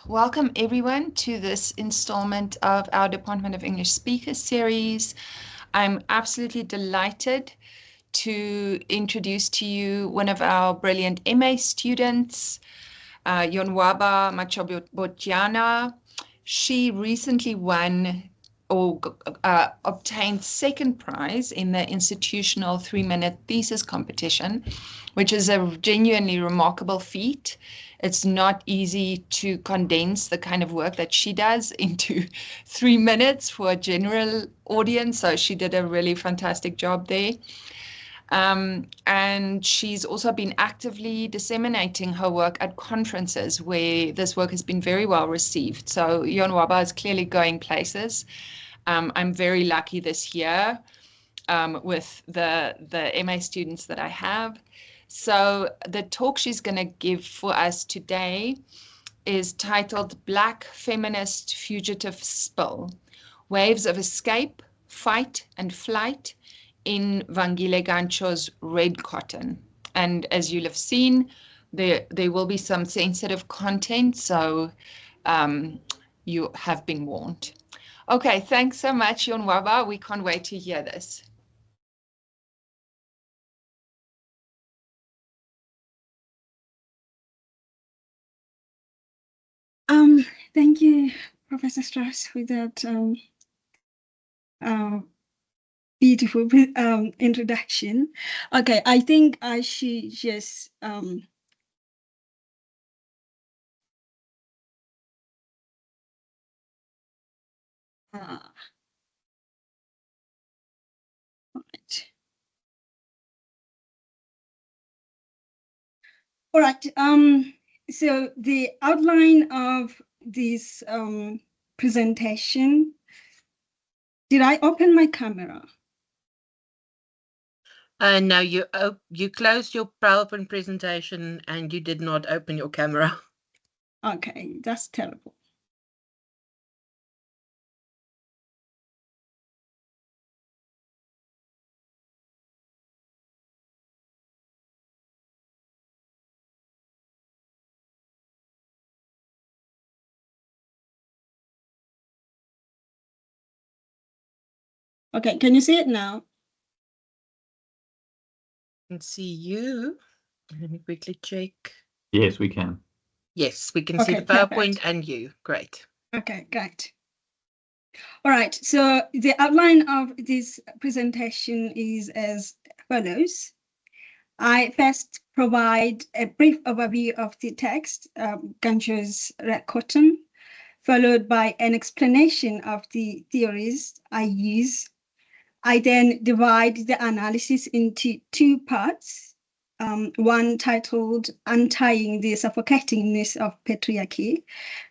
Welcome everyone to this installment of our Department of English Speakers series. I'm absolutely delighted to introduce to you one of our brilliant MA students, Yonwaba Matshobotiyana. She recently won or obtained second prize in the institutional 3-minute thesis competition, which is a genuinely remarkable feat. It's not easy to condense the kind of work that she does into 3 minutes for a general audience. So she did a really fantastic job there. And she's also been actively disseminating her work at conferences where this work has been very well received. So Yonwaba is clearly going places. I'm very lucky this year with the MA students that I have. So the talk she's going to give for us today is titled Black Feminist Fugitive Spill, Waves of Escape, Fight and Flight in Vangile Gantsho's Red Cotton. And as you'll have seen, there will be some sensitive content, so you have been warned. Okay, thanks so much, Yonwaba. We can't wait to hear this. Thank you, Professor Strauss, for that beautiful introduction. Okay, I think I should just right. All right. So the outline of this presentation. Did I open my camera? No, you closed your PowerPoint presentation and you did not open your camera. Okay, that's terrible. Okay, can you see it now? I can see you. Let me quickly check. Yes, we can. Yes, we can see the PowerPoint perfect. And you. Great. Okay, great. All right, so the outline of this presentation is as follows. I first provide a brief overview of the text, Gantsho's Red Cotton, followed by an explanation of the theories I use. I then divide the analysis into two parts, one titled Untying the Suffocatingness of Patriarchy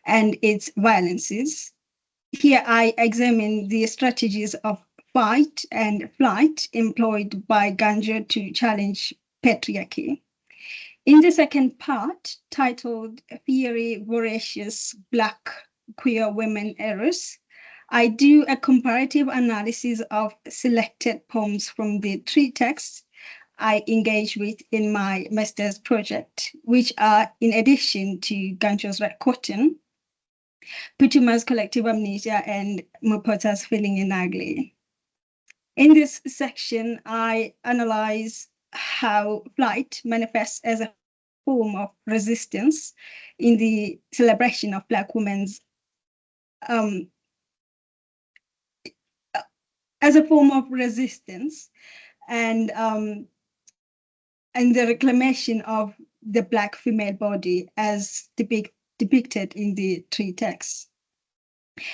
and Its Violences. Here I examine the strategies of fight and flight employed by Gantsho to challenge patriarchy. In the second part, titled Fiery Voracious Black Queer Women Errors, I do a comparative analysis of selected poems from the three texts I engage with in my master's project, which are, in addition to Gantsho's Red Cotton, Putuma's Collective Amnesia, and Mupota's Feeling Gnarly. In this section, I analyze how flight manifests as a form of resistance in the celebration of Black women's as a form of resistance and the reclamation of the Black female body as depicted in the three texts.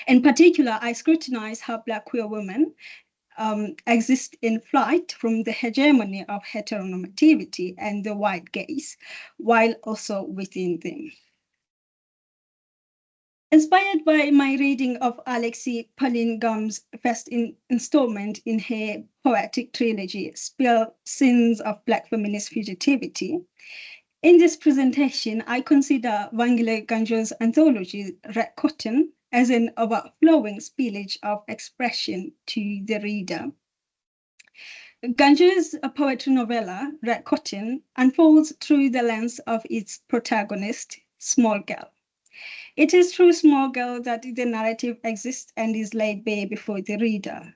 In particular, I scrutinize how Black queer women exist in flight from the hegemony of heteronormativity and the white gaze, while also within them. Inspired by my reading of Alexis Gumbs' first installment in her poetic trilogy, Sins of Black Feminist Fugitivity, in this presentation, I consider Vangile Gantsho's anthology, Red Cotton, as an overflowing spillage of expression to the reader. Gantsho's poetry novella, Red Cotton, unfolds through the lens of its protagonist, small girl. It is through small girl that the narrative exists and is laid bare before the reader.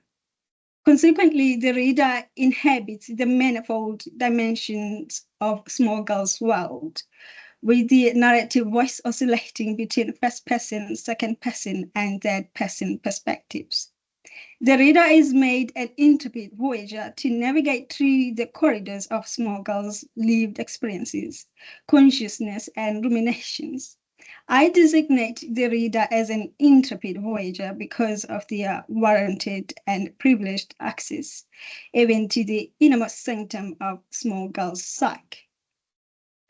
Consequently, the reader inhabits the manifold dimensions of small girl's world, with the narrative voice oscillating between first person, second person, and third person perspectives. The reader is made an intrepid voyager to navigate through the corridors of small girls' lived experiences, consciousness, and ruminations. I designate the reader as an intrepid voyager because of their warranted and privileged access, even to the innermost sanctum of small girls' psyche.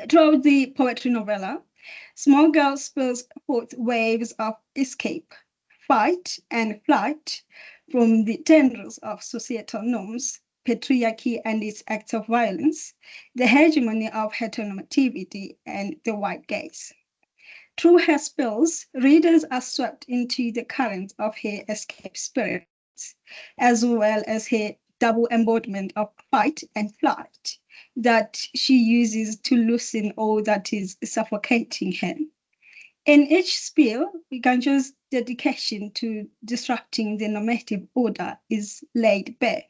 Throughout the poetry novella, small girl spills forth waves of escape, fight, and flight from the tendrils of societal norms, patriarchy and its acts of violence, the hegemony of heteronormativity, and the white gaze. Through her spills, readers are swept into the current of her escape spirits, as well as her double embodiment of fight and flight that she uses to loosen all that is suffocating her. In each spill, Gantsho's dedication to disrupting the normative order is laid bare.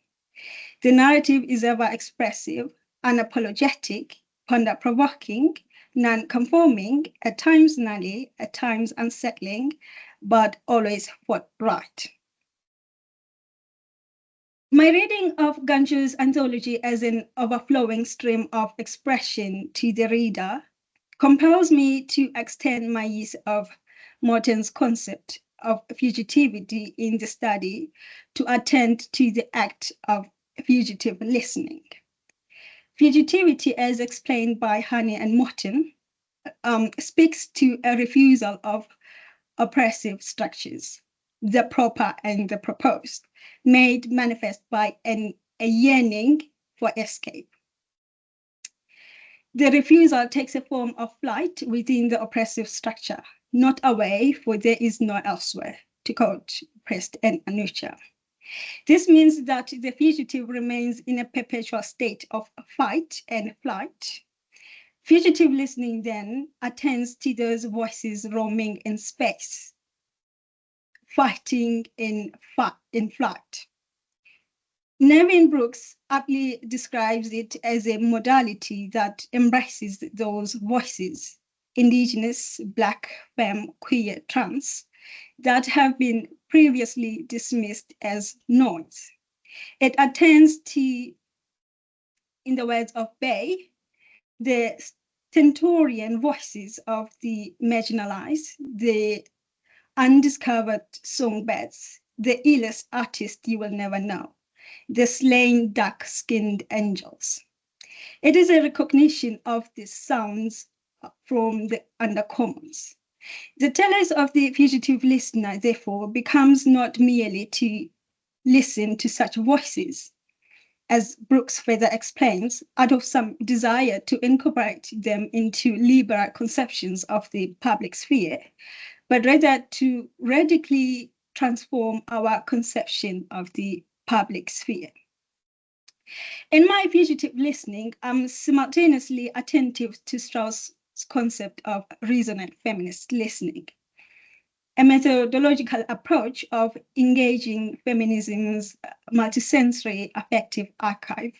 The narrative is ever-expressive, unapologetic, ponder-provoking, non-conforming, at times gnarly, at times unsettling, but always forthright. My reading of Gantsho's anthology as an overflowing stream of expression to the reader compels me to extend my use of Moten's concept of fugitivity in the study to attend to the act of fugitive listening. Fugitivity, as explained by Helene and Moten, speaks to a refusal of oppressive structures, the proper and the proposed, made manifest by a yearning for escape. The refusal takes a form of flight within the oppressive structure, not away, for there is no elsewhere, to quote Prest and Anucha. This means that the fugitive remains in a perpetual state of fight and flight. Fugitive listening then attends to those voices roaming in space, fighting in flight. Nevin Brooks aptly describes it as a modality that embraces those voices, indigenous, Black, femme, queer, trans, that have been previously dismissed as noise. It attends to, in the words of Bay, the stentorian voices of the marginalized, the undiscovered songbirds, the illest artist you will never know, the slain dark-skinned angels. It is a recognition of the sounds from the undercommons. The task of the fugitive listener, therefore, becomes not merely to listen to such voices, as Brooks further explains, out of some desire to incorporate them into liberal conceptions of the public sphere, but rather to radically transform our conception of the public sphere. In my fugitive listening, I'm simultaneously attentive to Strauss' concept of resonant feminist listening, a methodological approach of engaging feminism's multisensory affective archive,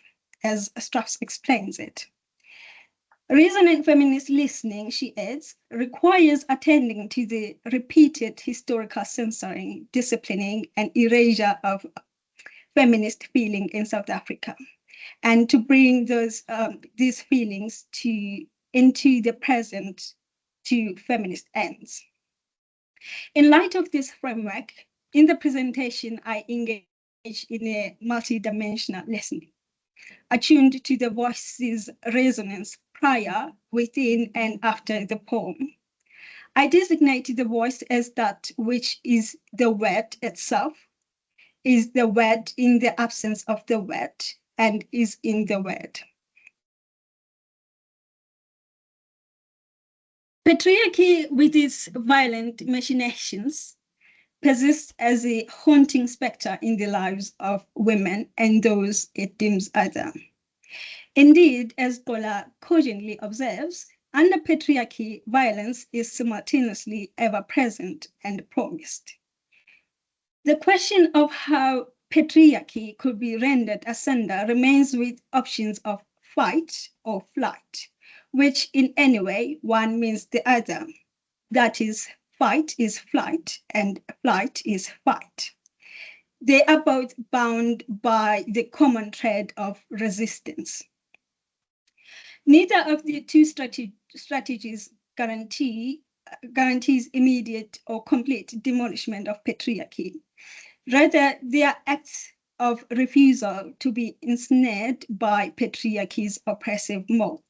as Strauss explains it. Resonant feminist listening, she adds, requires attending to the repeated historical censoring, disciplining, and erasure of feminist feeling in South Africa, and to bring these feelings into the present to feminist ends. In light of this framework, in the presentation, I engage in a multidimensional listening, attuned to the voice's resonance prior, within, and after the poem. I designate the voice as that which is the word itself, is the word in the absence of the word, and is in the word. Patriarchy, with its violent machinations, persists as a haunting specter in the lives of women and those it deems other. Indeed, as Gola cogently observes, Under patriarchy, violence is simultaneously ever present and promised. The question of how patriarchy could be rendered asunder remains with options of fight or flight, which in any way one means the other. That is, fight is flight and flight is fight. They are both bound by the common thread of resistance. Neither of the two strategies guarantees immediate or complete demolishment of patriarchy. Rather, they are acts of refusal to be ensnared by patriarchy's oppressive mold.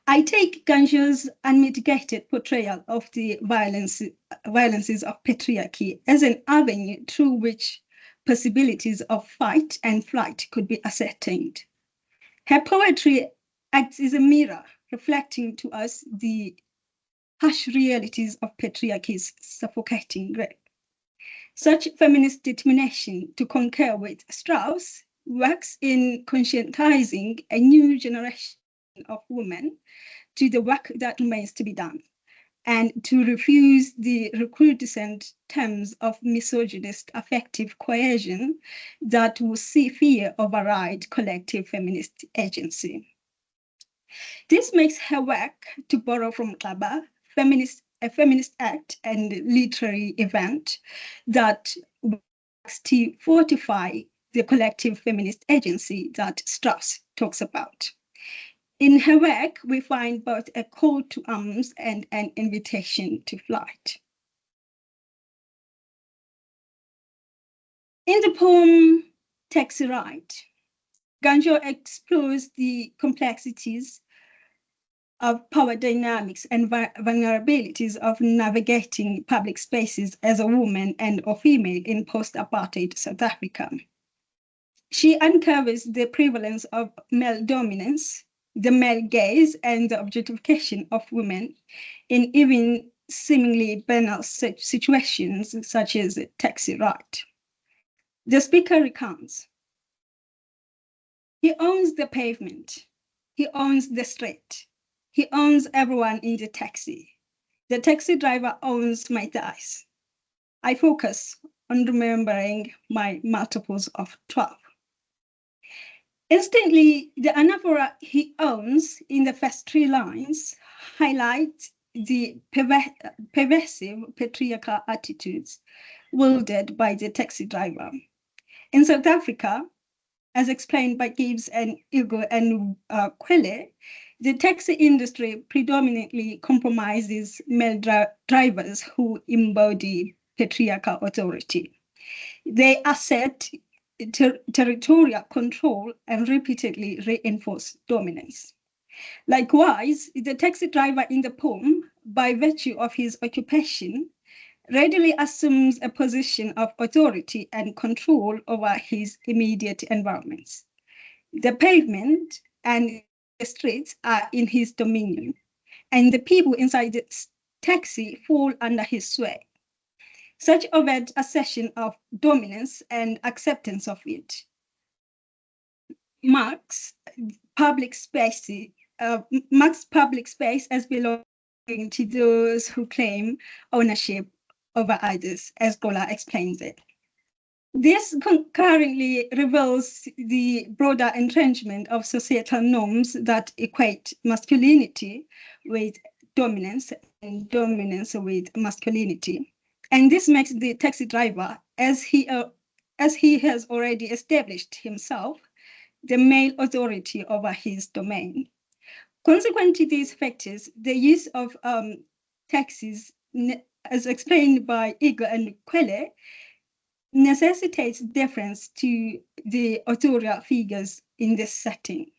I take Gantsho's unmitigated portrayal of the violences of patriarchy as an avenue through which possibilities of fight and flight could be ascertained. Her poetry acts as a mirror, reflecting to us the harsh realities of patriarchy's suffocating grip. Such feminist determination to concur with Strauss works in conscientizing a new generation of women to the work that remains to be done, and to refuse the recrudescent terms of misogynist affective coercion that will see fear override collective feminist agency. This makes her work, to borrow from Klaba, a feminist act and literary event that works to fortify the collective feminist agency that Strauss talks about. In her work, we find both a call to arms and an invitation to flight. In the poem Taxi Ride, Gantsho explores the complexities of power dynamics and vulnerabilities of navigating public spaces as a woman and or female in post-apartheid South Africa. She uncovers the prevalence of male dominance, the male gaze, and the objectification of women in even seemingly banal situations such as a taxi ride. The speaker recounts, "He owns the pavement, he owns the street, he owns everyone in the taxi. The taxi driver owns my thighs. I focus on remembering my multiples of 12. Instantly, the anaphora "he owns" in the first 3 lines highlight the pervasive patriarchal attitudes wielded by the taxi driver. In South Africa, as explained by Gibbs and Igor and Quelle, the taxi industry predominantly compromises male drivers who embody patriarchal authority. They assert territorial control and repeatedly reinforce dominance. Likewise, the taxi driver in the poem, by virtue of his occupation, readily assumes a position of authority and control over his immediate environments. The pavement and the streets are in his dominion, and the people inside the taxi fall under his sway. Such overt assertion of dominance and acceptance of it marks public space as belonging to those who claim ownership over others, as Gola explains it. This concurrently reveals the broader entrenchment of societal norms that equate masculinity with dominance and dominance with masculinity. And this makes the taxi driver, as he has already established himself, the male authority over his domain. Consequent to these factors, the use of taxis, as explained by Igor and Quelle, necessitates deference to the authorial figures in this setting.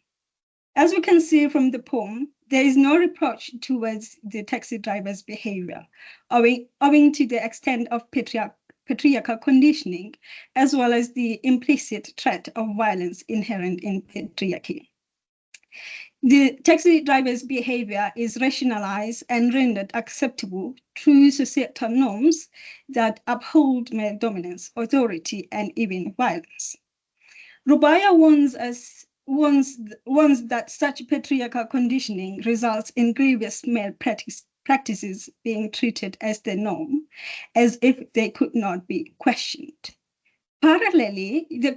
As we can see from the poem, there is no reproach towards the taxi driver's behavior, owing to the extent of patriarchal conditioning, as well as the implicit threat of violence inherent in patriarchy. The taxi driver's behavior is rationalized and rendered acceptable through societal norms that uphold male dominance, authority, and even violence. Rubaya warns us warns that such patriarchal conditioning results in grievous male practices being treated as the norm, as if they could not be questioned. Parallelly, the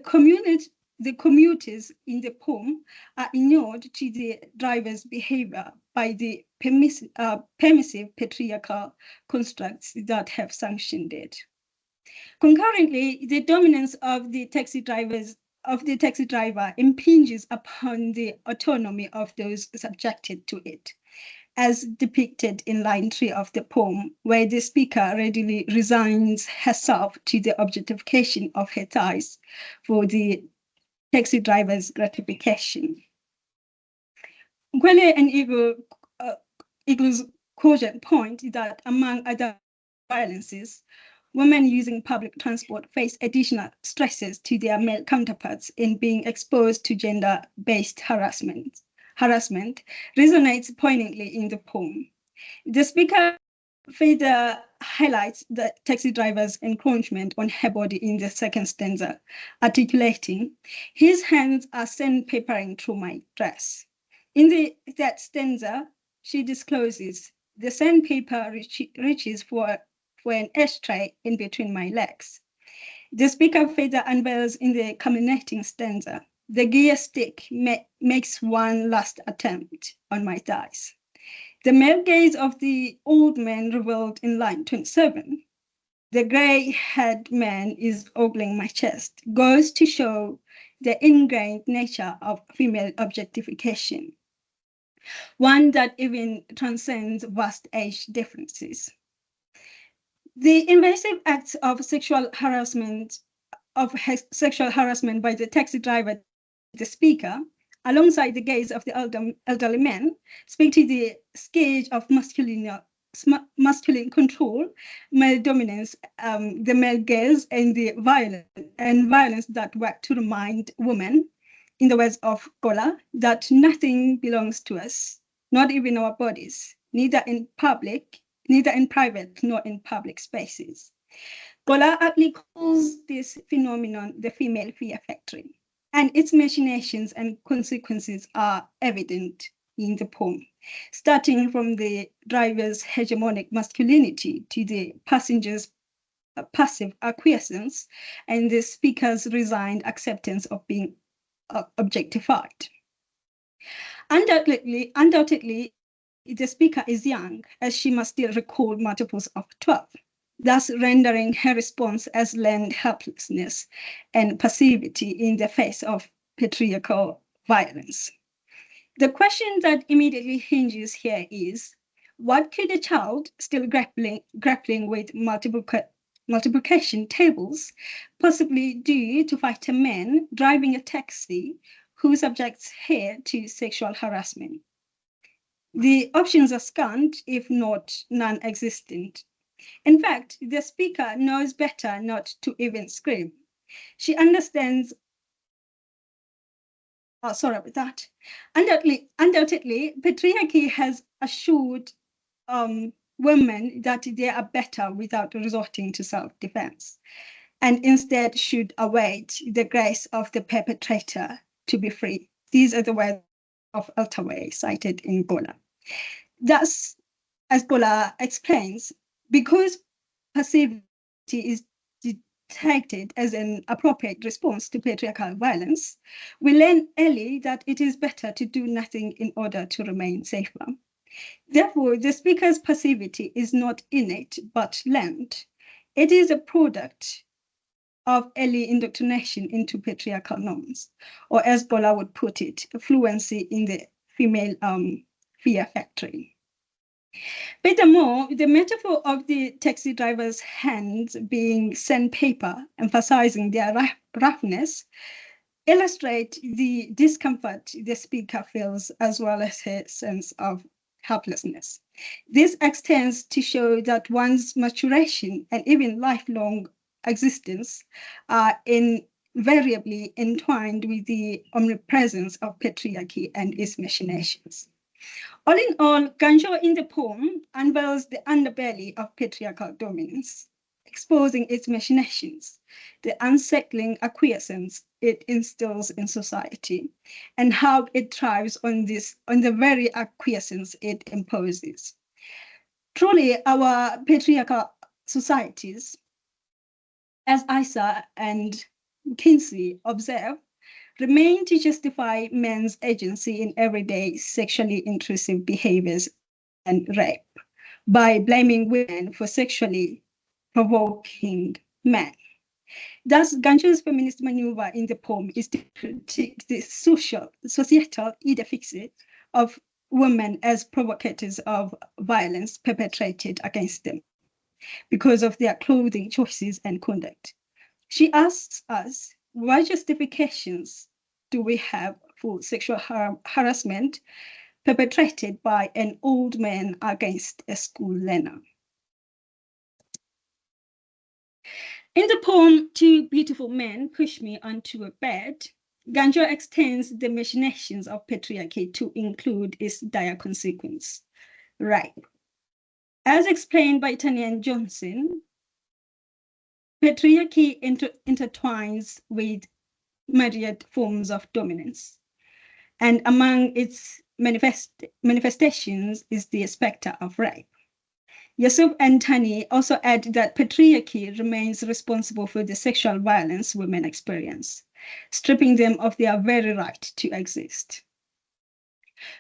commuters in the poem are inured to the driver's behavior by the permissive patriarchal constructs that have sanctioned it. Concurrently, the dominance of the taxi driver impinges upon the autonomy of those subjected to it, as depicted in line 3 of the poem, where the speaker readily resigns herself to the objectification of her thighs for the taxi driver's gratification. Gwele and Eagle's cogent point is that among other violences, women using public transport face additional stresses to their male counterparts in being exposed to gender-based harassment resonates poignantly in the poem. The speaker further highlights the taxi driver's encroachment on her body in the second stanza, articulating, "His hands are sandpapering through my dress." In that stanza, she discloses, "The sandpaper reaches for an ashtray in between my legs." The speaker further unveils in the culminating stanza, "The gear stick makes one last attempt on my thighs." The male gaze of the old man revealed in line 27, "The grey-haired man is ogling my chest," goes to show the ingrained nature of female objectification, one that even transcends vast age differences. The invasive acts of sexual harassment by the taxi driver, the speaker, alongside the gaze of the elderly men, speak to the scourge of masculine control, male dominance, the male gaze, and the violence that work to remind women, in the words of Gola, that nothing belongs to us, not even our bodies, neither in private nor in public spaces. Gola aptly calls this phenomenon the female fear factory, and its machinations and consequences are evident in the poem, starting from the driver's hegemonic masculinity to the passenger's passive acquiescence and the speaker's resigned acceptance of being objectified. Undoubtedly, the speaker is young, as she must still recall multiples of 12, thus rendering her response as learned helplessness and passivity in the face of patriarchal violence. The question that immediately hinges here is, what could a child still grappling with multiplication tables possibly do to fight a man driving a taxi who subjects her to sexual harassment? The options are scant, if not non-existent. In fact, the speaker knows better not to even scream. She understands, Undoubtedly, patriarchy has assured women that they are better without resorting to self-defense, and instead should await the grace of the perpetrator to be free. These are the words of Altaway cited in Gola. Thus, as Gola explains, because passivity is detected as an appropriate response to patriarchal violence, we learn early that it is better to do nothing in order to remain safer. Therefore, the speaker's passivity is not innate, but learned. It is a product of early indoctrination into patriarchal norms, or as Gola would put it, fluency in the female fear factory. Furthermore, the metaphor of the taxi driver's hands being sandpaper, emphasizing their roughness, illustrate the discomfort the speaker feels as well as her sense of helplessness. This extends to show that one's maturation and even lifelong existence are invariably entwined with the omnipresence of patriarchy and its machinations. All in all, Gantsho in the poem unveils the underbelly of patriarchal dominance. exposing its machinations, the unsettling acquiescence it instills in society, and how it thrives on the very acquiescence it imposes. Truly, our patriarchal societies, as Isa and Kinsey observe, remain to justify men's agency in everyday sexually intrusive behaviors and rape by blaming women for sexually provoking men. Thus, Gancho's feminist maneuver in the poem is to critique the societal idea fixe of women as provocators of violence perpetrated against them because of their clothing choices and conduct. She asks us, what justifications do we have for sexual harassment perpetrated by an old man against a school learner? In the poem, Two Beautiful Men Push Me Onto a Bed, Gancho extends the machinations of patriarchy to include its dire consequence, rape. As explained by Tanya and Johnson, patriarchy intertwines with myriad forms of dominance, and among its manifestations is the specter of rape. Yusuf and Tani also add that patriarchy remains responsible for the sexual violence women experience, stripping them of their very right to exist.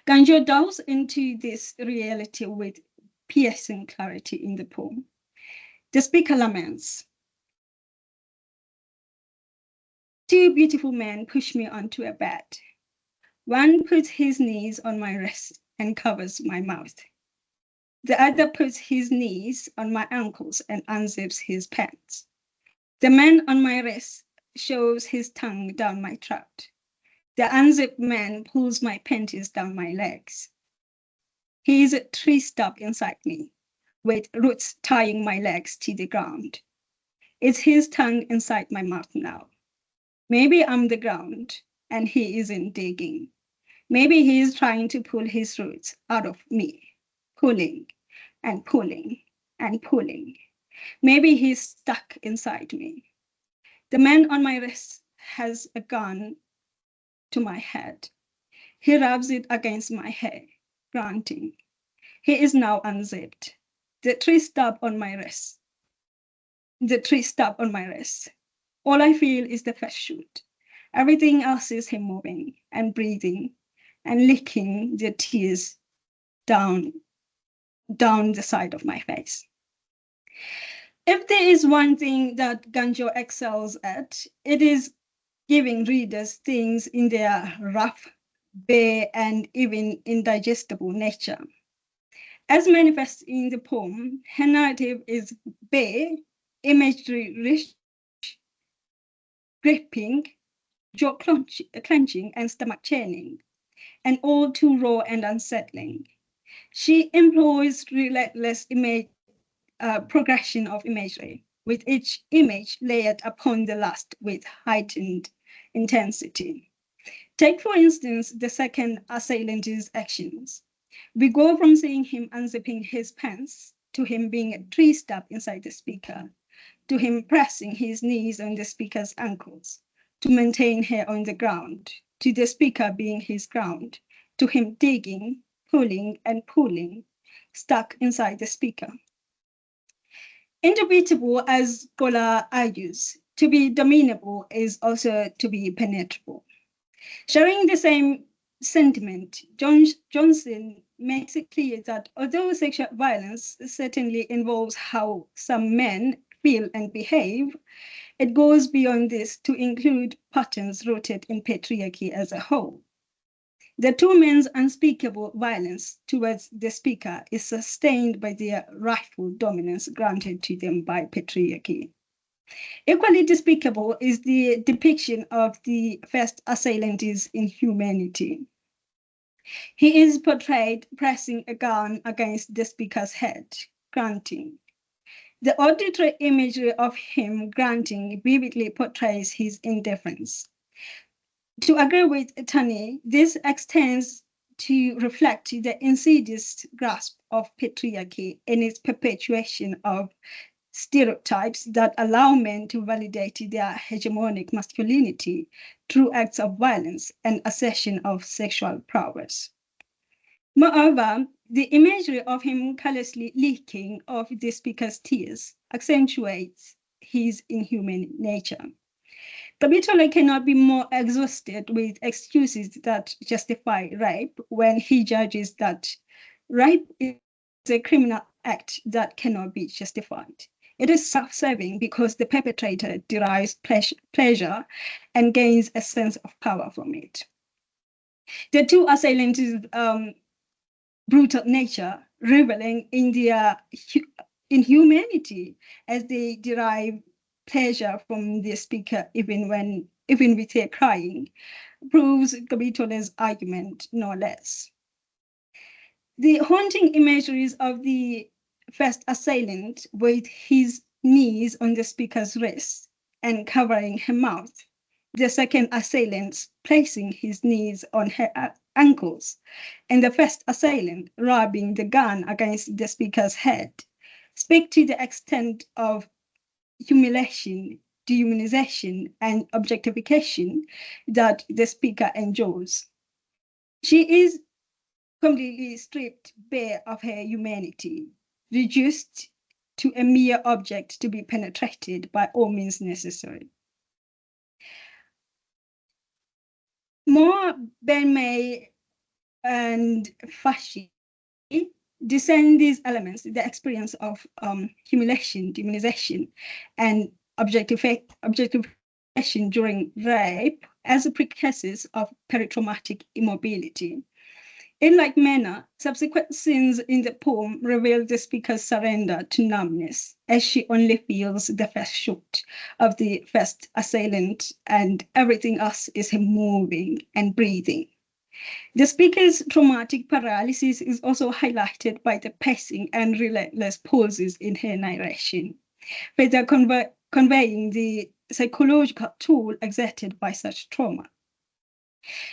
Gancho delves into this reality with piercing clarity in the poem. The speaker laments, two beautiful men push me onto a bed. One puts his knees on my wrist and covers my mouth. The other puts his knees on my ankles and unzips his pants. The man on my wrist shoves his tongue down my throat. The unzipped man pulls my panties down my legs. He is a tree stump inside me, with roots tying my legs to the ground. It's his tongue inside my mouth now. Maybe I'm the ground, and he isn't digging. Maybe he is trying to pull his roots out of me, pulling and pulling and pulling. Maybe he's stuck inside me. The man on my wrist has a gun to my head. He rubs it against my hair, grunting. He is now unzipped. The tree stub on my wrist. All I feel is the first shoot. Everything else is him moving and breathing and licking the tears down the side of my face. If there is one thing that Gancho excels at, it is giving readers things in their rough, bare, and even indigestible nature. As manifest in the poem, her narrative is bare, imagery rich, gripping, jaw clenching, and stomach churning, and all too raw and unsettling. She employs relentless progression of imagery, with each image layered upon the last with heightened intensity. Take, for instance, the second assailant's actions. We go from seeing him unzipping his pants to him being a tree stub inside the speaker, to him pressing his knees on the speaker's ankles to maintain her on the ground, to the speaker being his ground, to him digging, pulling, and pulling, stuck inside the speaker. Indubitable, as Gola argues, to be dominable is also to be penetrable. Sharing the same sentiment, Johnson makes it clear that although sexual violence certainly involves how some men feel and behave, it goes beyond this to include patterns rooted in patriarchy as a whole. The two men's unspeakable violence towards the speaker is sustained by their rightful dominance granted to them by patriarchy. Equally despicable is the depiction of the first assailante's inhumanity. He is portrayed pressing a gun against the speaker's head, grunting. The auditory imagery of him grunting vividly portrays his indifference. To agree with Tani, this extends to reflect the insidious grasp of patriarchy in its perpetuation of stereotypes that allow men to validate their hegemonic masculinity through acts of violence and assertion of sexual prowess. Moreover, the imagery of him callously leaking of the speaker's tears accentuates his inhuman nature. Kapitolo cannot be more exhausted with excuses that justify rape when he judges that rape is a criminal act that cannot be justified. It is self-serving because the perpetrator derives pleasure and gains a sense of power from it. The two assailants' brutal nature, reveling in their inhumanity as they derive pleasure from the speaker even with their crying, proves Kapitolo's argument no less. The haunting imageries of the first assailant with his knees on the speaker's wrist and covering her mouth, the second assailant placing his knees on her ankles, and the first assailant rubbing the gun against the speaker's head, speak to the extent of humiliation, dehumanization, and objectification that the speaker endures. She is completely stripped bare of her humanity, reduced to a mere object to be penetrated by all means necessary. More Benmay and Fashi discern these elements, the experience of humiliation, demonization, and objectification during rape as a precursors of peritraumatic immobility. In like manner, subsequent scenes in the poem reveal the speaker's surrender to numbness as she only feels the first shot of the first assailant and everything else is moving and breathing. The speaker's traumatic paralysis is also highlighted by the pacing and relentless pauses in her narration, further conveying the psychological toll exerted by such trauma.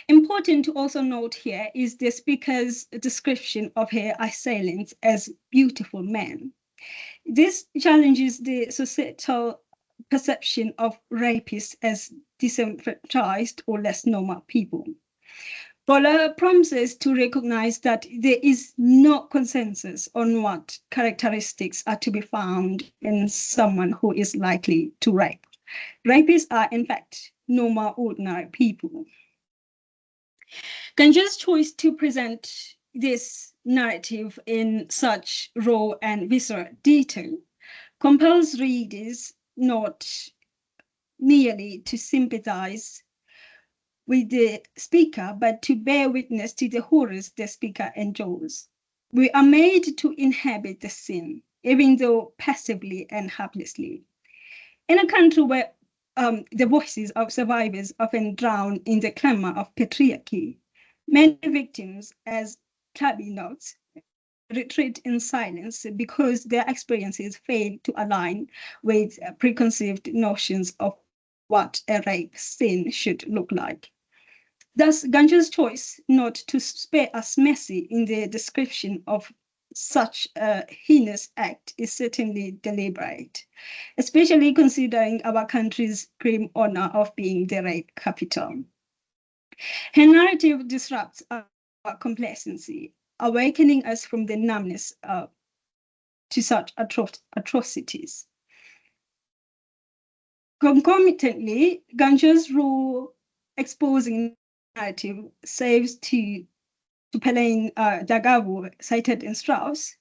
Important to also note here is the speaker's description of her assailants as beautiful men. This challenges the societal perception of rapists as disenfranchised or less normal people. Bola promises to recognize that there is no consensus on what characteristics are to be found in someone who is likely to rape. Rapists are, in fact, normal, ordinary people. Gantsho's choice to present this narrative in such raw and visceral detail compels readers not merely to sympathize with the speaker, but to bear witness to the horrors the speaker endures. We are made to inhabit the scene, even though passively and helplessly. In a country where the voices of survivors often drown in the clamor of patriarchy, many victims, as Tabby notes, retreat in silence because their experiences fail to align with preconceived notions of what a rape scene should look like. Thus, Gantsho's choice not to spare us mercy in the description of such a heinous act is certainly deliberate, especially considering our country's grim honor of being the rape capital. Her narrative disrupts our complacency, awakening us from the numbness to such atrocities. Concomitantly, Gantsho's raw exposing narrative serves to Helene Dagavu, cited in Strauss,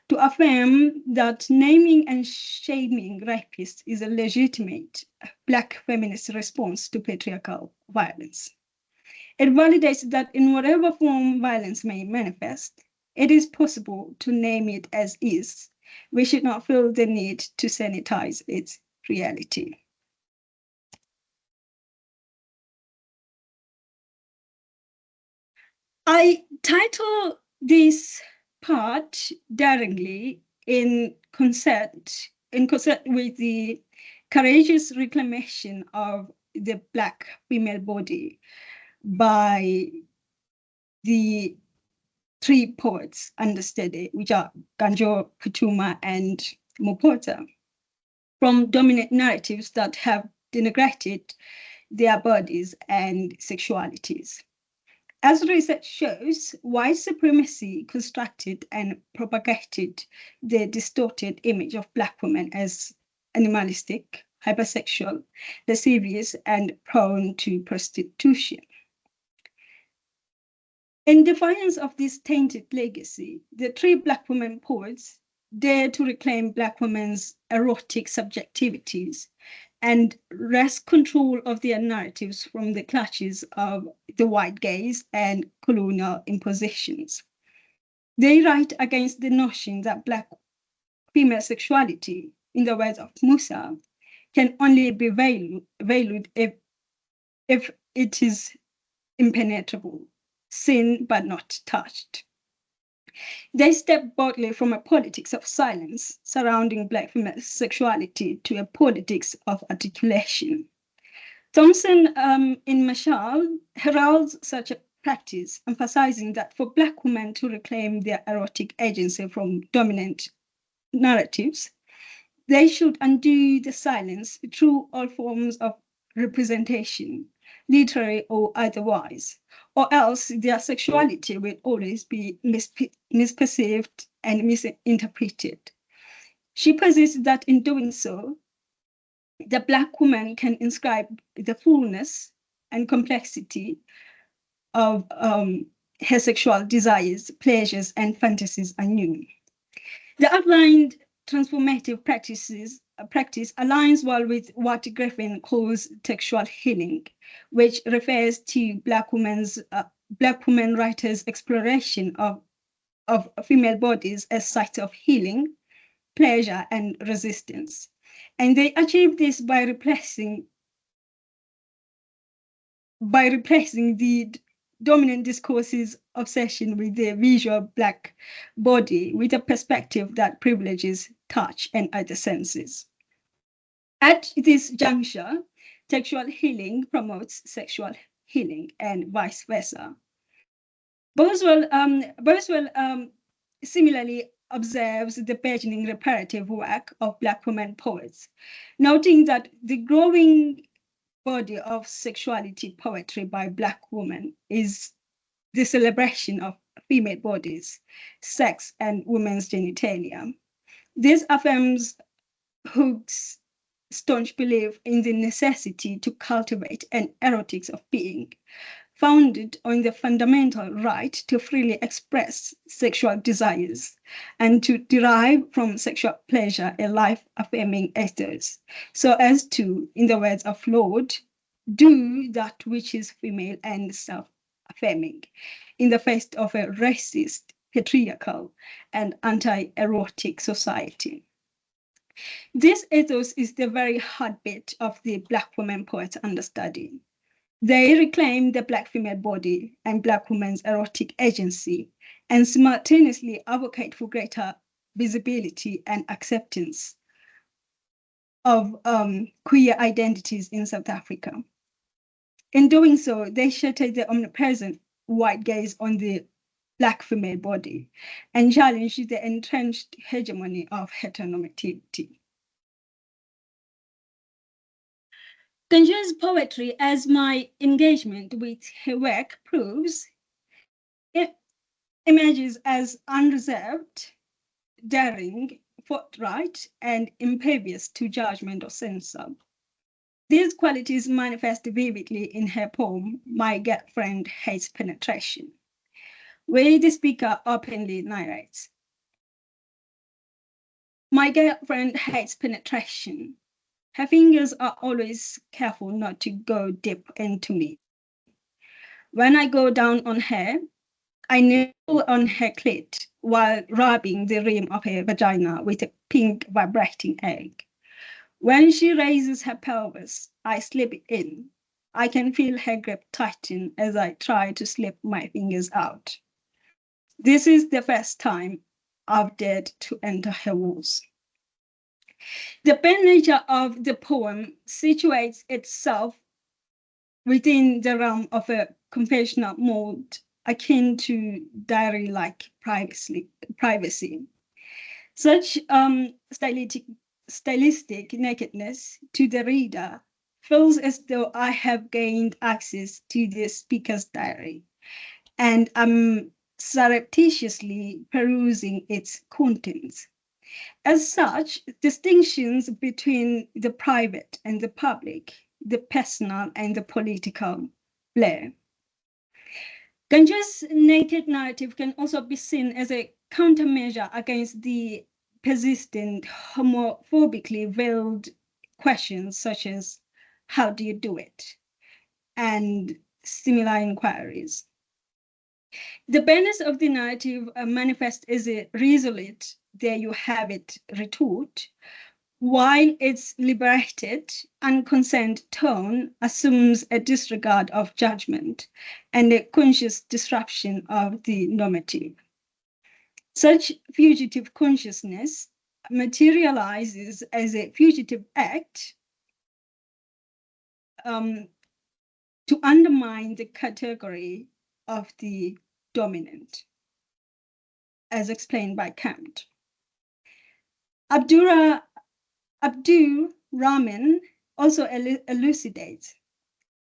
to affirm that naming and shaming rapists is a legitimate Black feminist response to patriarchal violence. It validates that in whatever form violence may manifest, it is possible to name it as is. We should not feel the need to sanitize its reality. I title this part daringly in concert with the courageous reclamation of the Black female body by the three poets understudy, which are Gantsho, Phuthuma, and Mopota. from dominant narratives that have denigrated their bodies and sexualities. As research shows, white supremacy constructed and propagated the distorted image of Black women as animalistic, hypersexual, lascivious, and prone to prostitution. In defiance of this tainted legacy, the three Black women poets dared to reclaim Black women's erotic subjectivities and wrest control of their narratives from the clutches of the white gaze and colonial impositions. They write against the notion that Black female sexuality, in the words of Musa, can only be valued if it is impenetrable, seen but not touched. They step boldly from a politics of silence surrounding Black female sexuality to a politics of articulation. Thompson in Mashal heralds such a practice, emphasizing that for Black women to reclaim their erotic agency from dominant narratives, they should undo the silence through all forms of representation, literary or otherwise, or else their sexuality will always be misperceived and misinterpreted. She posits that in doing so, the Black woman can inscribe the fullness and complexity of her sexual desires, pleasures, and fantasies anew. The outlined transformative practice aligns well with what Griffin calls textual healing, which refers to Black women writers' exploration of female bodies as sites of healing, pleasure, and resistance. And they achieve this by replacing the dominant discourse's obsession with the visual Black body with a perspective that privileges touch and other senses. At this juncture, textual healing promotes sexual healing and vice versa. Boswell similarly observes the burgeoning reparative work of Black women poets, noting that the growing body of sexuality poetry by Black women is the celebration of female bodies, sex, and women's genitalia. This affirms Hooke's staunch belief in the necessity to cultivate an erotics of being, founded on the fundamental right to freely express sexual desires and to derive from sexual pleasure a life-affirming ethos, so as to, in the words of Lord, do that which is female and self-affirming in the face of a racist, patriarchal, and anti-erotic society. This ethos is the very heartbeat of the Black women poets' understudy. They reclaim the Black female body and Black women's erotic agency and simultaneously advocate for greater visibility and acceptance of queer identities in South Africa. In doing so, they shatter the omnipresent white gaze on the Black female body and challenge the entrenched hegemony of heteronormativity. Gantsho's poetry, as my engagement with her work proves, it emerges as unreserved, daring, forthright, and impervious to judgment or censor. These qualities manifest vividly in her poem, My Girlfriend Hates Penetration, where the speaker openly narrates, "My girlfriend hates penetration. Her fingers are always careful not to go deep into me. When I go down on her, I nibble on her clit while rubbing the rim of her vagina with a pink vibrating egg. When she raises her pelvis, I slip it in. I can feel her grip tighten as I try to slip my fingers out. This is the first time I've dared to enter her walls." The pen nature of the poem situates itself within the realm of a confessional mode akin to diary-like privacy. Such stylistic nakedness to the reader feels as though I have gained access to the speaker's diary, and I'm surreptitiously perusing its contents. As such, distinctions between the private and the public, the personal and the political, blur. Gantsho's naked narrative can also be seen as a countermeasure against the persistent homophobically veiled questions such as, how do you do it? And similar inquiries. The banners of the narrative manifest as a resolute, there you have it, retort, while its liberated, unconcerned tone assumes a disregard of judgment and a conscious disruption of the normative. Such fugitive consciousness materializes as a fugitive act to undermine the category of the dominant, as explained by Kant. Abdur Rahman also elucidates.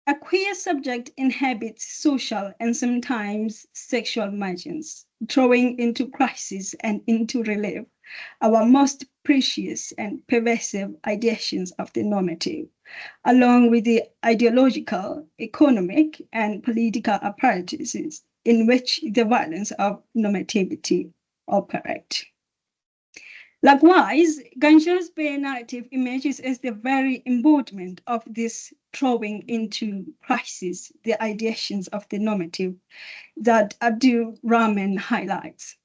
A queer subject inhabits social and sometimes sexual margins, throwing into crisis and into relief our most precious and pervasive ideations of the normative, along with the ideological, economic, and political apparatuses in which the violence of normativity operate. Likewise, Gantsho's Bay narrative emerges as the very embodiment of this throwing into crisis the ideations of the normative that Abdur Rahman highlights.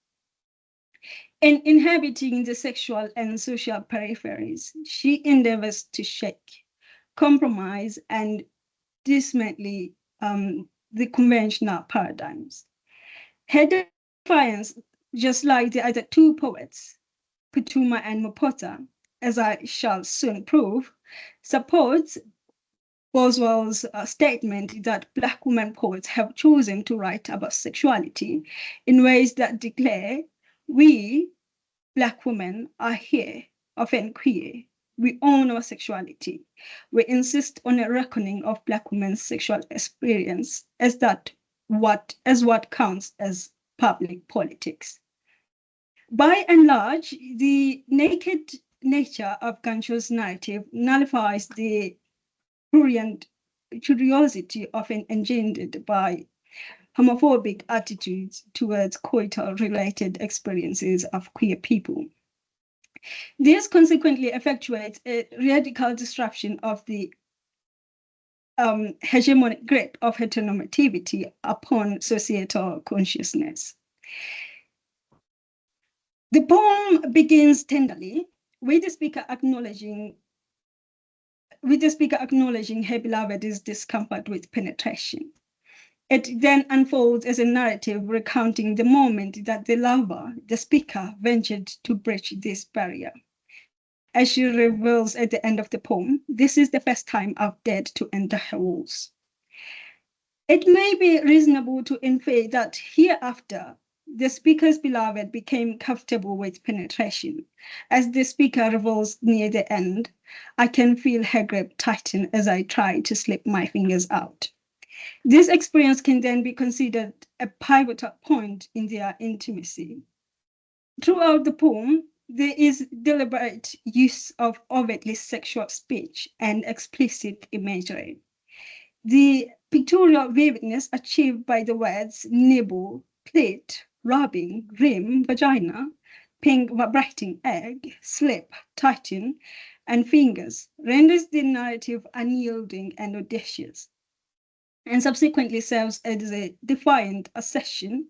In inhabiting the sexual and social peripheries, she endeavors to shake, compromise, and dismantle the conventional paradigms. Her defiance, just like the other two poets, Putuma and Mopota, as I shall soon prove, supports Boswell's statement that Black women poets have chosen to write about sexuality in ways that declare, we, Black women, are here, often queer. We own our sexuality. We insist on a reckoning of Black women's sexual experience as what counts as public politics. By and large, the naked nature of Gantsho's narrative nullifies the prurient curiosity often engendered by homophobic attitudes towards coital-related experiences of queer people. This consequently effectuates a radical disruption of the hegemonic grip of heteronormativity upon societal consciousness. The poem begins tenderly with the speaker acknowledging her beloved's discomfort with penetration. It then unfolds as a narrative recounting the moment that the lover, the speaker, ventured to breach this barrier. As she reveals at the end of the poem, this is the first time I've dared to enter her walls. It may be reasonable to infer that hereafter, the speaker's beloved became comfortable with penetration. As the speaker reveals near the end, I can feel her grip tighten as I try to slip my fingers out. This experience can then be considered a pivotal point in their intimacy. Throughout the poem, there is deliberate use of overtly sexual speech and explicit imagery. The pictorial vividness achieved by the words nibble, plate, rubbing, rim, vagina, pink vibrating egg, slip, tighten, and fingers renders the narrative unyielding and audacious, and subsequently serves as a defiant assertion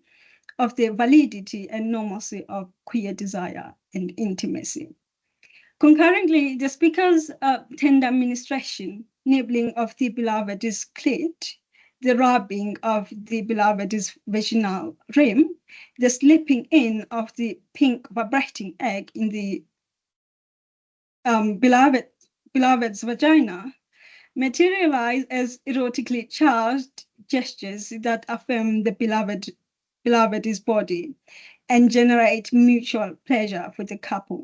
of the validity and normalcy of queer desire and intimacy. Concurrently, the speaker's tender ministration, nibbling of the beloved's clit, the rubbing of the beloved's vaginal rim, the slipping in of the pink vibrating egg in the beloved's vagina, materialize as erotically charged gestures that affirm the beloved's body and generate mutual pleasure for the couple.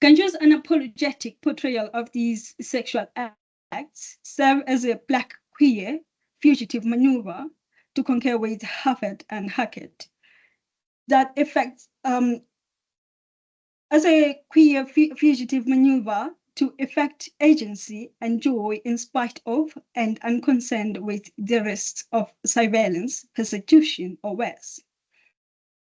Gantsho's unapologetic portrayal of these sexual acts serve as a Black queer fugitive maneuver to concur with Harvard and Hackett. That affects as a queer fugitive maneuver to effect agency and joy in spite of and unconcerned with the risks of surveillance, persecution, or worse.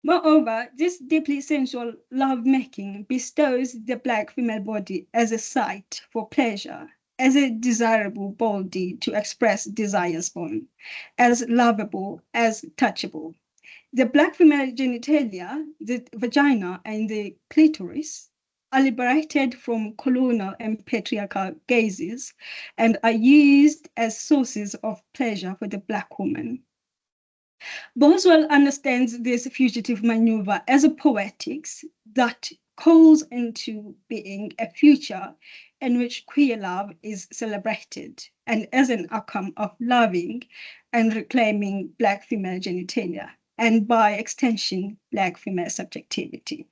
Moreover, this deeply sensual lovemaking bestows the Black female body as a site for pleasure, as a desirable body to express desires on, as lovable, as touchable. The Black female genitalia, the vagina and the clitoris, are liberated from colonial and patriarchal gazes and are used as sources of pleasure for the Black woman. Boswell understands this fugitive maneuver as a poetics that calls into being a future in which queer love is celebrated and as an outcome of loving and reclaiming Black female genitalia, and by extension, Black female subjectivity.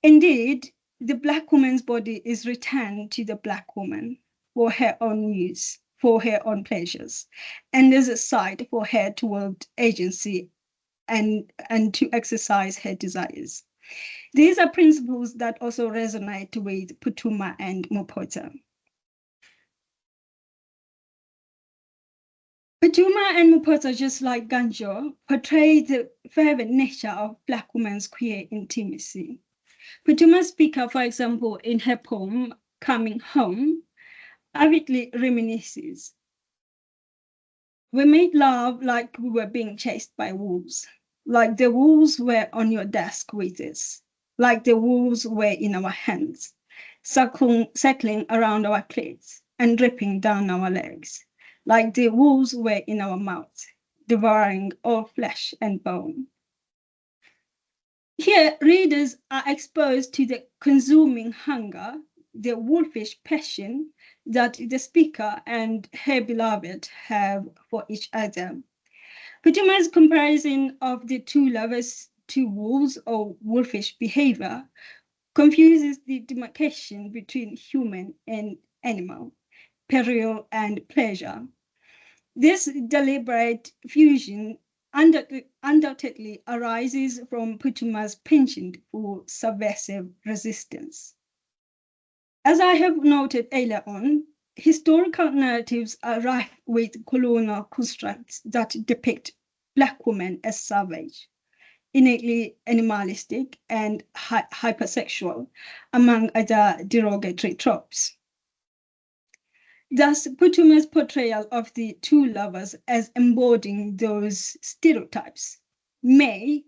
Indeed, the Black woman's body is returned to the Black woman for her own use, for her own pleasures, and as a site for her to wield agency and to exercise her desires. These are principles that also resonate with Putuma and Mopota. Putuma and Mopota, just like Gantsho, portray the fervent nature of Black women's queer intimacy. Putuma Speaker, for example, in her poem, Coming Home, avidly reminisces. We made love like we were being chased by wolves, like the wolves were on your desk with us, like the wolves were in our hands, circling around our plates and dripping down our legs, like the wolves were in our mouths, devouring all flesh and bone. Here, readers are exposed to the consuming hunger, the wolfish passion that the speaker and her beloved have for each other. Putuma's comparison of the two lovers to wolves or wolfish behavior confuses the demarcation between human and animal, peril and pleasure. This deliberate fusion undoubtedly arises from Putuma's penchant for subversive resistance. As I have noted earlier on, historical narratives are rife with colonial constructs that depict Black women as savage, innately animalistic, and hypersexual, among other derogatory tropes. Thus, Putuma's portrayal of the two lovers as embodying those stereotypes may,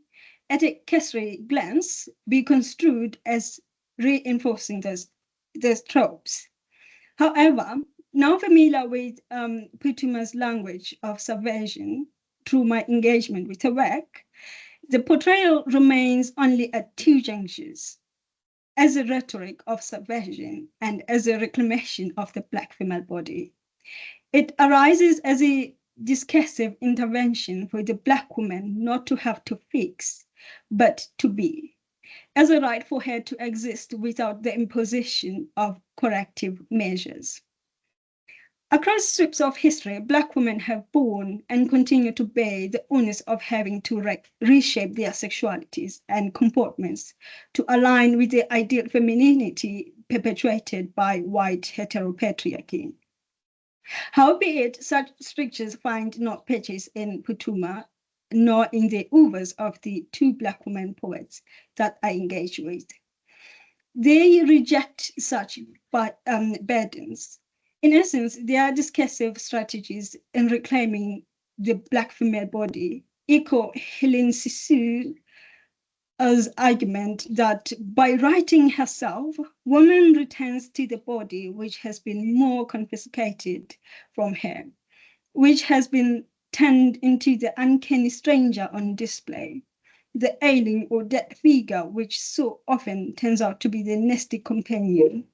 at a cursory glance, be construed as reinforcing those tropes. However, now familiar with Putuma's language of subversion through my engagement with her work, the portrayal remains only at two junctures, as a rhetoric of subversion and as a reclamation of the Black female body. It arises as a discursive intervention for the Black woman not to have to fix, but to be, as a right for her to exist without the imposition of corrective measures. Across sweeps of history, Black women have borne and continue to bear the onus of having to reshape their sexualities and comportments to align with the ideal femininity perpetuated by white heteropatriarchy. Howbeit, such strictures find no pitches in Putuma, nor in the oeuvres of the two Black women poets that I engage with. They reject such burdens. In essence, their discursive strategies in reclaiming the Black female body echo Helene Strauss's argument that by writing herself, woman returns to the body which has been more confiscated from her, which has been turned into the uncanny stranger on display, the ailing or dead figure which so often turns out to be the nasty companion,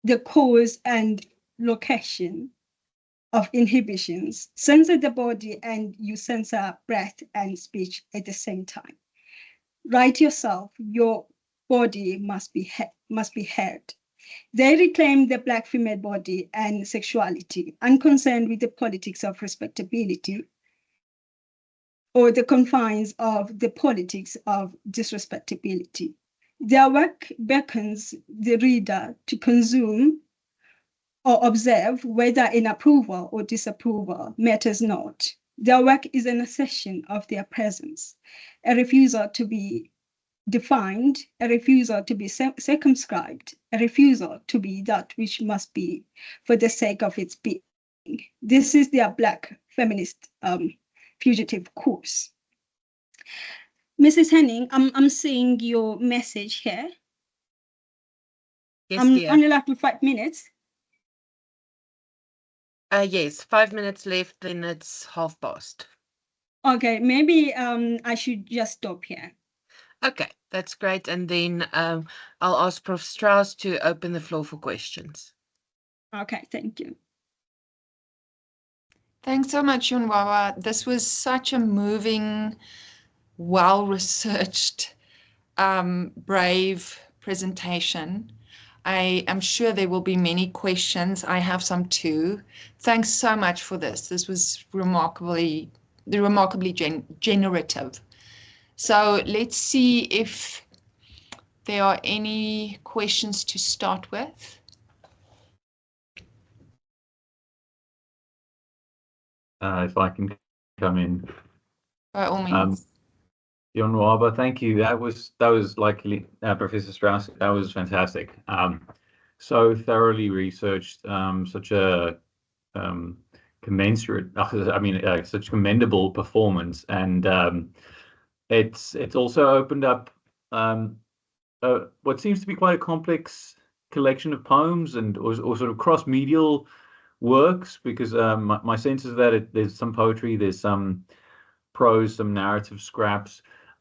the cause and location of inhibitions. Censor the body and you censor breath and speech at the same time. Write yourself, your body must be heard. They reclaim the Black female body and sexuality, unconcerned with the politics of respectability or the confines of the politics of disrespectability. Their work beckons the reader to consume or observe, whether in approval or disapproval matters not. Their work is an assertion of their presence, a refusal to be defined, a refusal to be circumscribed, a refusal to be that which must be for the sake of its being. This is their Black feminist fugitive course. Mrs. Henning, I'm seeing your message here. Yes, I'm dear. only left with 5 minutes. Yes, 5 minutes left, then it's past. Okay, maybe I should just stop here. Okay, that's great. And then I'll ask Prof. Strauss to open the floor for questions. Okay, thank you. Thanks so much, Yonwaba. This was such a moving, well-researched, brave presentation. I am sure there will be many questions. I have some too. Thanks so much for this. This was remarkably generative. So let's see if there are any questions to start with. If I can come in. By all means. Yonwaba, thank you. That was like Professor Strauss. That was fantastic. So thoroughly researched. Such a commensurate. I mean, such commendable performance, and it's also opened up what seems to be quite a complex collection of poems and or sort of cross-medial works, because my sense is that there's some poetry, there's some prose, some narrative scraps.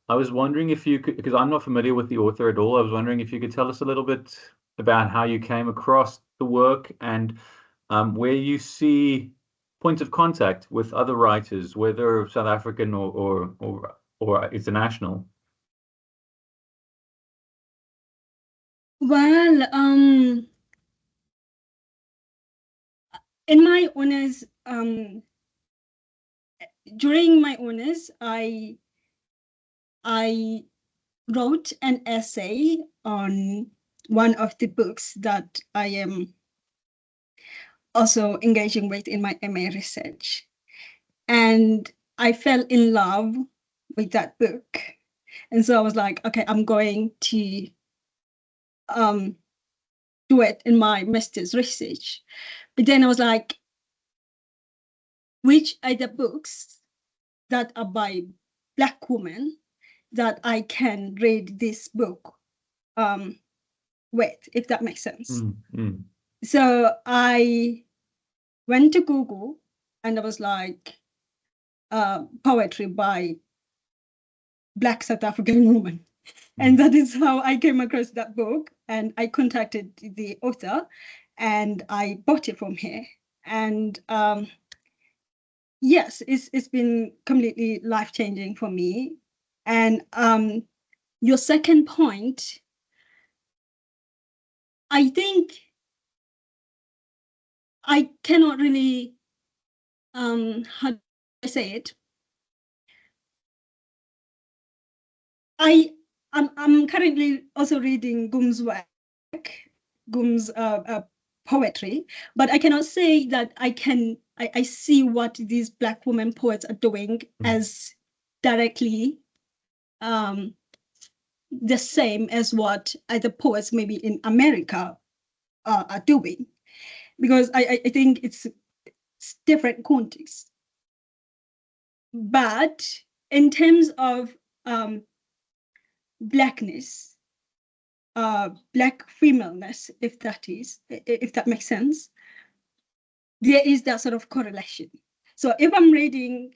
I was wondering if you could, because I'm not familiar with the author at all, I was wondering if you could tell us a little bit about how you came across the work and where you see points of contact with other writers, whether South African or international. Well, in my honors, during my honors, I wrote an essay on one of the books that I am also engaging with in my MA research. And I fell in love with that book. And so I was like, okay, I'm going to do it in my master's research. But then I was like, which are the books that are by Black women that I can read this book with, if that makes sense. Mm-hmm. So I went to Google and I was like, poetry by Black South African woman. Mm-hmm. And that is how I came across that book. And I contacted the author and I bought it from her. And yes, it's been completely life-changing for me. And your second point, I think I cannot really, how do I say it? I'm currently also reading Gumbs' work, Gumbs' poetry, but I cannot say that I see what these Black women poets are doing as directly the same as what other poets maybe in America are doing, because I think it's different context. But in terms of Blackness, Black femaleness, if that makes sense, there is that sort of correlation. So if I'm reading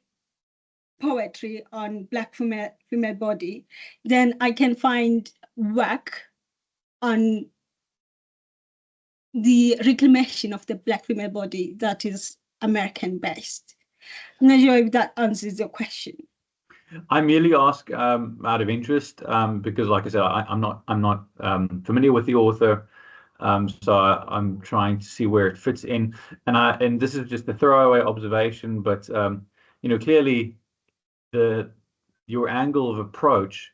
poetry on Black female body, then I can find work on the reclamation of the Black female body that is American based. I'm not sure if that answers your question. I merely ask out of interest because, like I said, I'm not familiar with the author, so I'm trying to see where it fits in. And this is just a throwaway observation, but clearly your angle of approach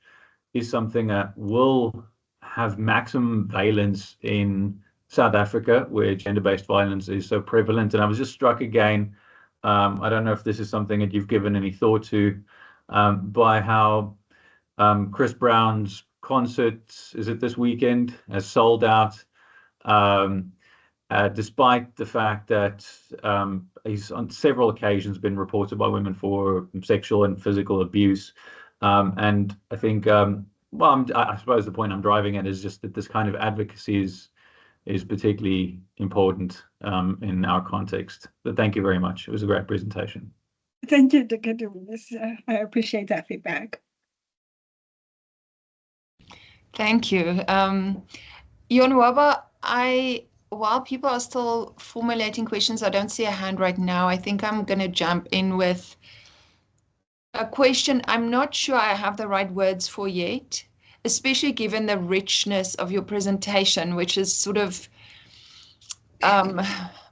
is something that will have maximum valence in South Africa, where gender-based violence is so prevalent. And I was just struck again. I don't know if this is something that you've given any thought to, by how Chris Brown's concert, is it this weekend, has sold out, despite the fact that he's on several occasions been reported by women for sexual and physical abuse. And I think, I suppose the point I'm driving at is just that this kind of advocacy is particularly important in our context. But thank you very much. It was a great presentation. Thank you, Dr. Dumas. I appreciate that feedback. Thank you. Yonwaba, while people are still formulating questions, I don't see a hand right now. I think I'm going to jump in with a question I'm not sure I have the right words for yet, especially given the richness of your presentation, which is sort of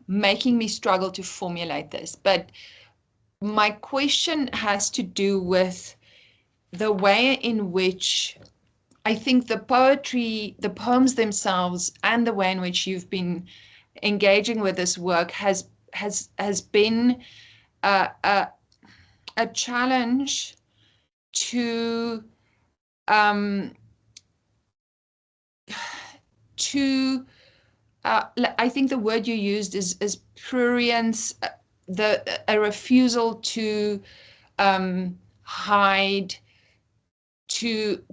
making me struggle to formulate this. But my question has to do with the way in which I think the poetry, the poems themselves, and the way in which you've been engaging with this work has been a challenge to I think the word you used is prurience, a refusal to hide, to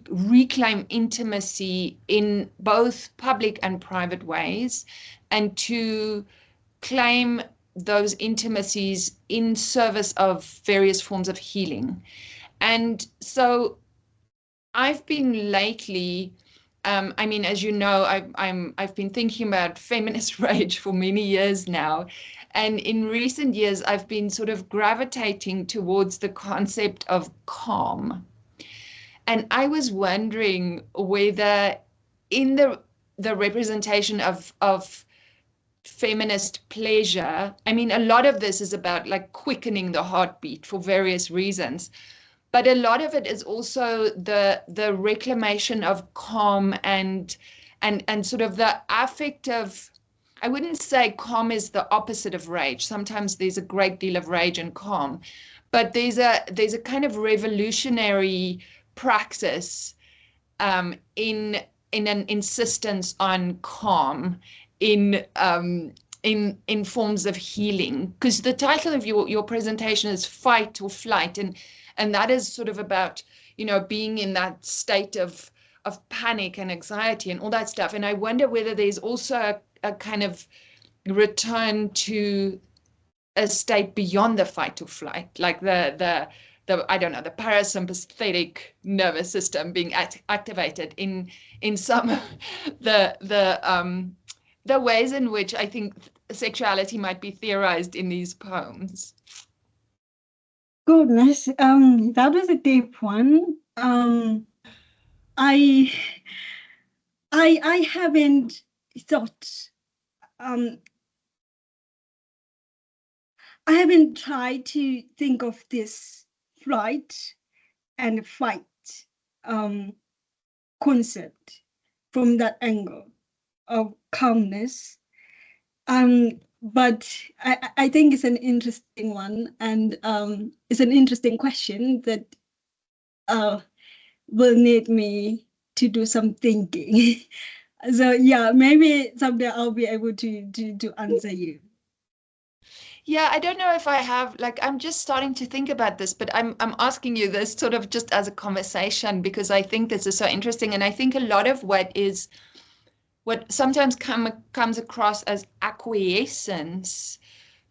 reclaim intimacy in both public and private ways, and to claim those intimacies in service of various forms of healing. And so I've been lately, I mean, as you know, I've been thinking about feminist rage for many years now. And in recent years, I've been sort of gravitating towards the concept of calm. And I was wondering whether in the representation of feminist pleasure, I mean, a lot of this is about like quickening the heartbeat for various reasons, but a lot of it is also the reclamation of calm and sort of the affective. I wouldn't say calm is the opposite of rage. Sometimes there's a great deal of rage and calm, but there's a kind of revolutionary praxis in an insistence on calm in forms of healing, because the title of your presentation is Fight or Flight, and that is sort of about, you know, being in that state of panic and anxiety and all that stuff. And I wonder whether there's also a kind of return to a state beyond the fight or flight, like the I don't know, the parasympathetic nervous system being activated in some of the ways in which I think sexuality might be theorized in these poems. Goodness, that was a deep one. I haven't thought. I haven't tried to think of this flight and fight concept from that angle of calmness. But I think it's an interesting one, and it's an interesting question that will need me to do some thinking. So yeah, maybe someday I'll be able to answer you. Yeah, I don't know if I have, like, I'm just starting to think about this, but I'm asking you this sort of just as a conversation, because I think this is so interesting. And I think a lot of what sometimes comes across as acquiescence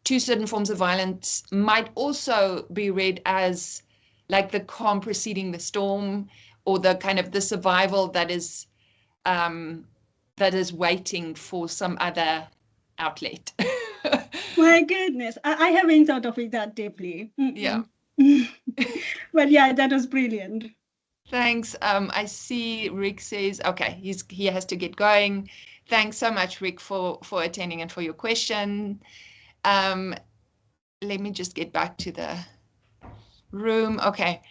to certain forms of violence might also be read as like the calm preceding the storm, or the kind of the survival that is waiting for some other outlet. My goodness, I haven't thought of it that deeply. Yeah. But yeah, that was brilliant. Thanks. I see Rick says, okay, he has to get going. Thanks so much, Rick, for attending and for your question. Let me just get back to the room. Okay.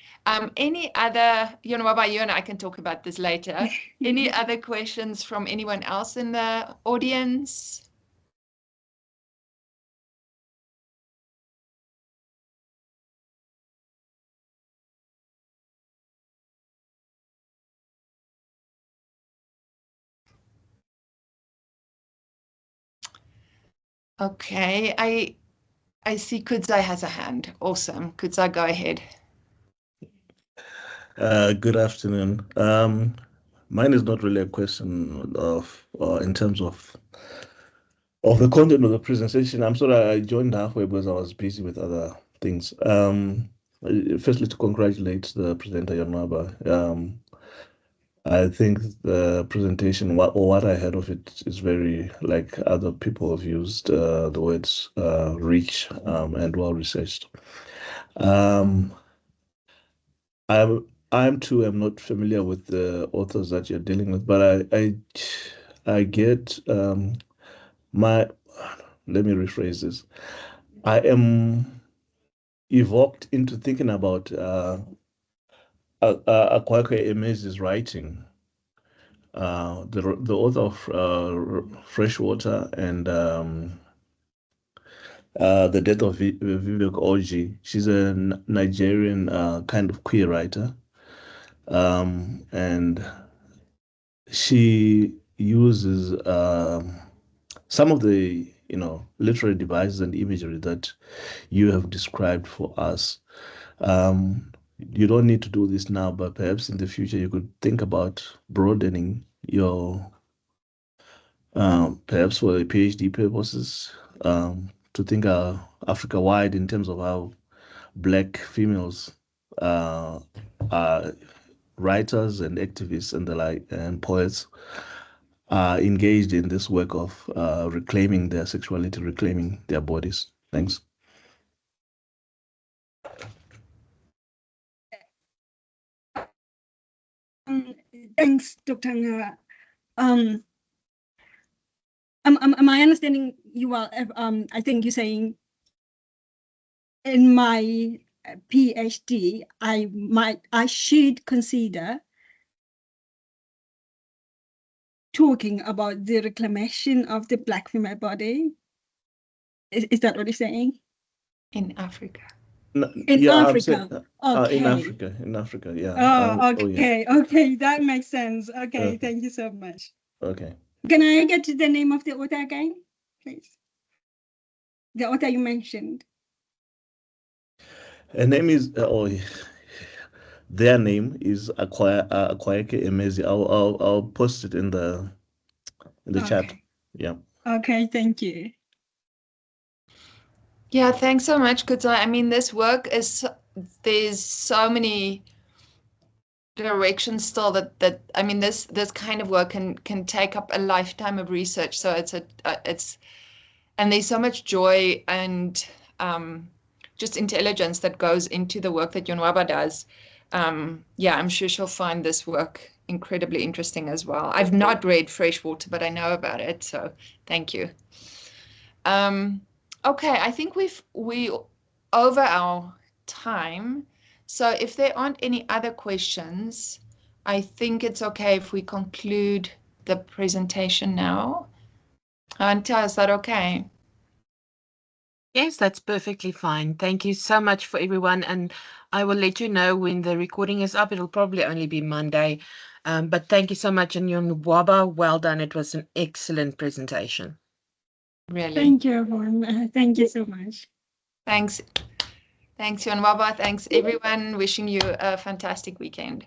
Any other, Yonwaba, you and I can talk about this later. Any other questions from anyone else in the audience? Okay, I see Kudzai has a hand. Awesome. Kudzai, go ahead. Good afternoon. Mine is not really a question of in terms of the content of the presentation. I'm sorry I joined halfway because I was busy with other things. Firstly, to congratulate the presenter Yonwaba. I think the presentation, what I heard of it, is very, like other people have used the words rich and well researched. I'm too am not familiar with the authors that you're dealing with, but I get my let me rephrase this. I am evoked into thinking about Akwaeke Emezi's writing. The author of Freshwater and The Death of Vivek Oji. She's a Nigerian kind of queer writer. And she uses some of the literary devices and imagery that you have described for us. You don't need to do this now, but perhaps in the future you could think about broadening your perhaps for the PhD purposes, to think Africa-wide in terms of how Black females are writers and activists and the like, and poets are engaged in this work of reclaiming their sexuality, reclaiming their bodies. Thanks. Thanks, Dr. Ngara. Am I understanding you well? I think you're saying in my PhD, I should consider talking about the reclamation of the Black female body. Is that what you're saying? In Africa. In Africa. Okay. In Africa, yeah. Okay. Okay, that makes sense. Okay, thank you so much. Okay. Can I get the name of the author again, please? The author you mentioned. Her name is their name is Akwaeke Emezi. I'll post it in the chat. Yeah. Okay, thank you. Yeah, thanks so much, Kudzai. I mean, this work there's so many directions still that I mean, this kind of work can take up a lifetime of research. So and there's so much joy and just intelligence that goes into the work that Yonwaba does. Yeah, I'm sure she'll find this work incredibly interesting as well. I've not read Freshwater, but I know about it, so thank you. Okay, I think we over our time. So if there aren't any other questions, I think it's okay if we conclude the presentation now. Anta, is that okay? Yes, that's perfectly fine. Thank you so much for everyone. And I will let you know when the recording is up. It'll probably only be Monday. But thank you so much. And Yonwaba, well done. It was an excellent presentation. Really. Thank you, everyone. Thank you so much. Thanks. Thanks, Yonwaba. Thanks, everyone. Wishing you a fantastic weekend.